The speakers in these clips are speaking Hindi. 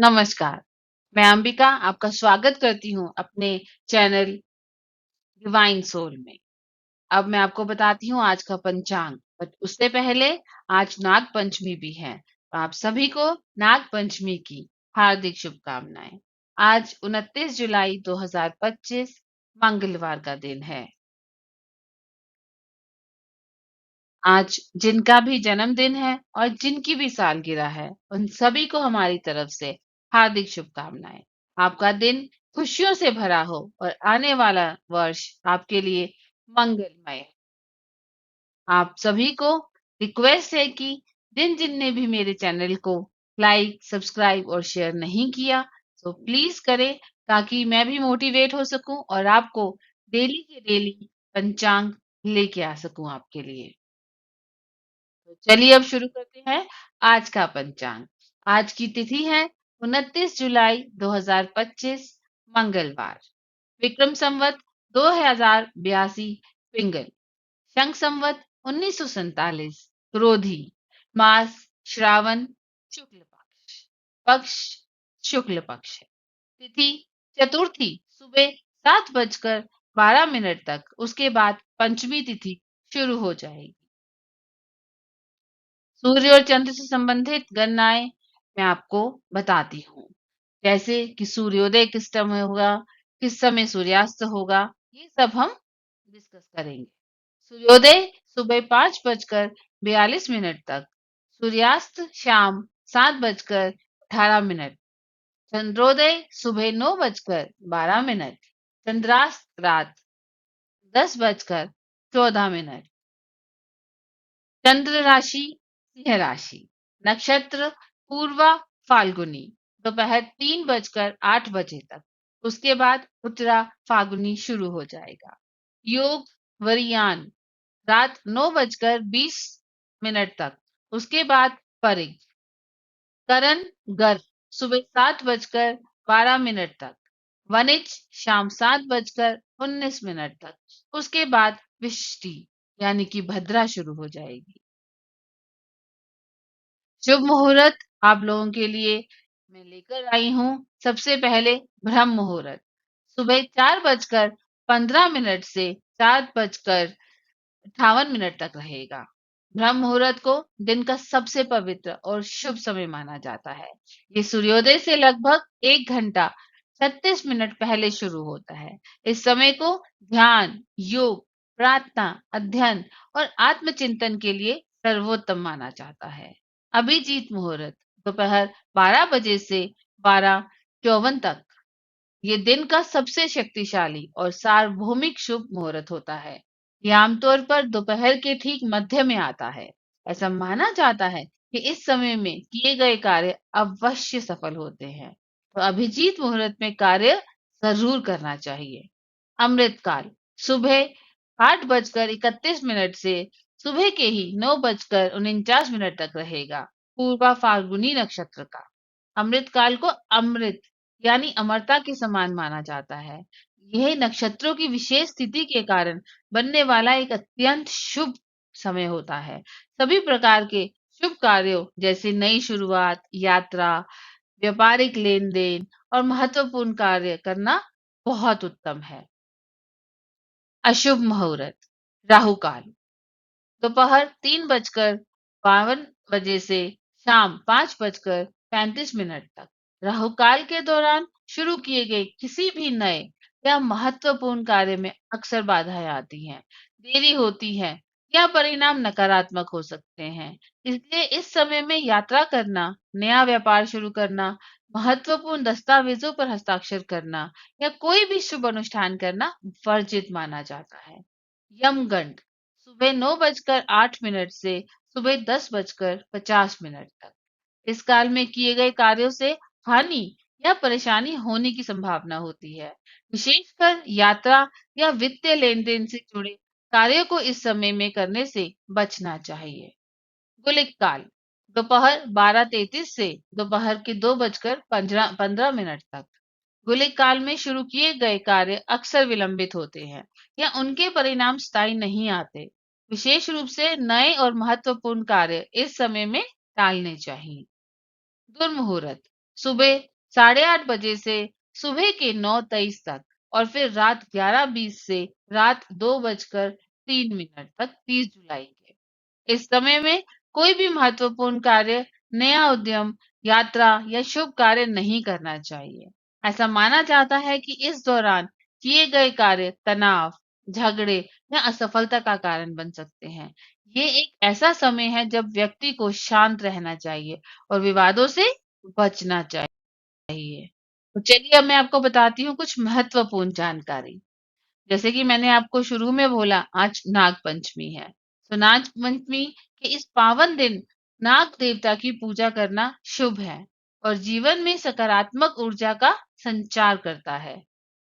नमस्कार, मैं अंबिका आपका स्वागत करती हूँ अपने चैनल डिवाइन सोल में। अब मैं आपको बताती हूँ आज का पंचांग, बट उससे पहले आज नाग पंचमी भी है। तो आप सभी को नाग पंचमी की हार्दिक शुभकामनाएं। आज 29 जुलाई 2025 मंगलवार का दिन है। आज जिनका भी जन्मदिन है और जिनकी भी सालगिरह है, उन सभी को हमारी तरफ से हार्दिक शुभकामनाएं। आपका दिन खुशियों से भरा हो और आने वाला वर्ष आपके लिए मंगलमय हो। आप सभी को रिक्वेस्ट है कि जिन ने भी मेरे चैनल को लाइक, सब्सक्राइब और शेयर नहीं किया, तो प्लीज करें ताकि मैं भी मोटिवेट हो सकूं और आपको डेली के डेली पंचांग लेके आ सकूं आपके लिए। तो चलिए अब शुरू करते हैं आज का पंचांग। आज की तिथि है 29 जुलाई 2025 मंगलवार। विक्रम संवत 2082 पिंगल। शंख संवत 1947 क्रोधी। मास श्रावण शुक्ल पक्ष। पक्ष शुक्ल पक्ष है। तिथि चतुर्थी सुबह 7:12 तक, उसके बाद पंचमी तिथि शुरू हो जाएगी। सूर्य और चंद्र से संबंधित गणनाएं मैं आपको बताती हूँ। जैसे कि सूर्योदय किस समय होगा, किस समय सूर्यास्त होगा, ये सब हम डिस्कस करेंगे। सूर्योदय सुबह 5:42 तक, सूर्यास्त शाम 7:18। चंद्रोदय सुबह 9:12, चंद्रास्त रात 10:14। चंद्र राशि सिंह राशि। नक्षत्र पूर्वा फाल्गुनी दोपहर 3:08 तक, उसके बाद उत्तरा फाल्गुनी शुरू हो जाएगा। योग वरियान रात 9:20 तक, उसके बाद परिग। करण गर्भ सुबह 7:12 तक, वनिज शाम 7:19 तक, उसके बाद विष्टि यानी कि भद्रा शुरू हो जाएगी। शुभ मुहूर्त आप लोगों के लिए मैं लेकर आई हूँ। सबसे पहले ब्रह्म मुहूर्त सुबह 4:15 से 4:58 तक रहेगा। ब्रह्म मुहूर्त को दिन का सबसे पवित्र और शुभ समय माना जाता है। ये सूर्योदय से लगभग 1 घंटा 36 मिनट पहले शुरू होता है। इस समय को ध्यान, योग, प्रार्थना, अध्ययन और आत्मचिंतन के लिए सर्वोत्तम माना जाता है। अभिजीत मुहूर्त दोपहर 12 बजे से 12:54 तक, ये दिन का सबसे शक्तिशाली और सार्वभौमिक शुभ मुहूर्त होता है। ये आमतौर पर दोपहर के ठीक मध्य में आता है। ऐसा माना जाता है कि इस समय में किए गए कार्य अवश्य सफल होते हैं। तो अभिजीत मुहूर्त में कार्य जरूर करना चाहिए। अमृतकाल सुबह 8:31 से सुबह के ही 9:49 तक रहेगा। पूर्वा फाल्गुनी नक्षत्र का अमृतकाल को अमृत यानी अमरता के समान माना जाता है। यह नक्षत्रों की विशेष स्थिति के कारण बनने वाला एक अत्यंत शुभ समय होता है। सभी प्रकार के शुभ कार्यों जैसे नई शुरुआत, यात्रा, व्यापारिक लेन देन और महत्वपूर्ण कार्य करना बहुत उत्तम है। अशुभ मुहूर्त राहु काल दोपहर 3:52 से शाम 5:35 तक। राहु काल के दौरान शुरू किए गए किसी भी नए या महत्वपूर्ण कार्य में अक्सर बाधाएं आती हैं, देरी होती है या परिणाम नकारात्मक हो सकते हैं। इसलिए इस समय में यात्रा करना, नया व्यापार शुरू करना, महत्वपूर्ण दस्तावेजों पर हस्ताक्षर करना या कोई भी शुभ अनुष्ठान करना वर्जित माना जाता है। यमगंड सुबह 9:08 से सुबह 10:50 तक। इस काल में किए गए कार्यों से हानि या परेशानी होने की संभावना होती है। विशेषकर यात्रा या वित्तीय लेन देन से जुड़े कार्यों को इस समय में करने से बचना चाहिए। गुलिक काल दोपहर 12:33 से दोपहर के 2:15 तक। गुलिक काल में शुरू किए गए कार्य अक्सर विलंबित होते हैं या उनके परिणाम स्थायी नहीं आते। विशेष रूप से नए और महत्वपूर्ण कार्य इस समय में टालने चाहिए। दुर्मुहूर्त सुबह 8:30 बजे से सुबह के 9:23 तक और फिर रात 11:20 से रात 2:03 तक 30 जुलाई के। इस समय में कोई भी महत्वपूर्ण कार्य, नया उद्यम, यात्रा या शुभ कार्य नहीं करना चाहिए। ऐसा माना जाता है कि इस दौरान किए गए कार्य तनाव, झगड़े या असफलता का कारण बन सकते हैं। ये एक ऐसा समय है जब व्यक्ति को शांत रहना चाहिए और विवादों से बचना चाहिए। तो चलिए अब मैं आपको बताती हूँ कुछ महत्वपूर्ण जानकारी। जैसे कि मैंने आपको शुरू में बोला, आज नाग पंचमी है। तो नाग पंचमी के इस पावन दिन नाग देवता की पूजा करना शुभ है और जीवन में सकारात्मक ऊर्जा का संचार करता है।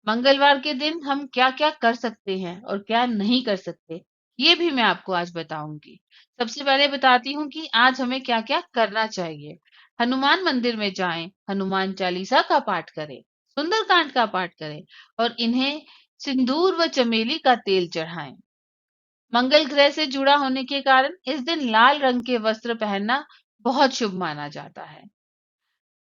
मंगलवार के दिन हम क्या-क्या कर सकते हैं और क्या नहीं कर सकते, ये भी मैं आपको आज बताऊंगी। सबसे पहले बताती हूँ कि आज हमें क्या-क्या करना चाहिए। हनुमान मंदिर में जाएं, हनुमान चालीसा का पाठ करें, सुंदरकांड का पाठ करें और इन्हें सिंदूर व चमेली का तेल चढ़ाएं। मंगल ग्रह से जुड़ा होने के कारण इस दिन लाल रंग के वस्त्र पहनना बहुत शुभ माना जाता है।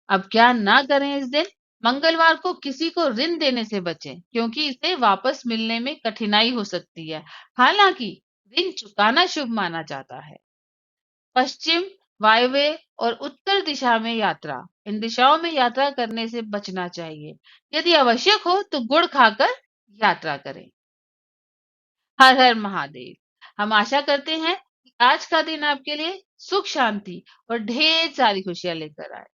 अब क्या ना करें इस दिन? मंगलवार को किसी को ऋण देने से बचें क्योंकि इसे वापस मिलने में कठिनाई हो सकती है। हालांकि ऋण चुकाना शुभ माना जाता है। पश्चिम, वायव्य और उत्तर दिशा में यात्रा, इन दिशाओं में यात्रा करने से बचना चाहिए। यदि आवश्यक हो तो गुड़ खाकर यात्रा करें। हर हर महादेव। हम आशा करते हैं कि आज का दिन आपके लिए सुख शांति और ढेर सारी खुशियां लेकर आए।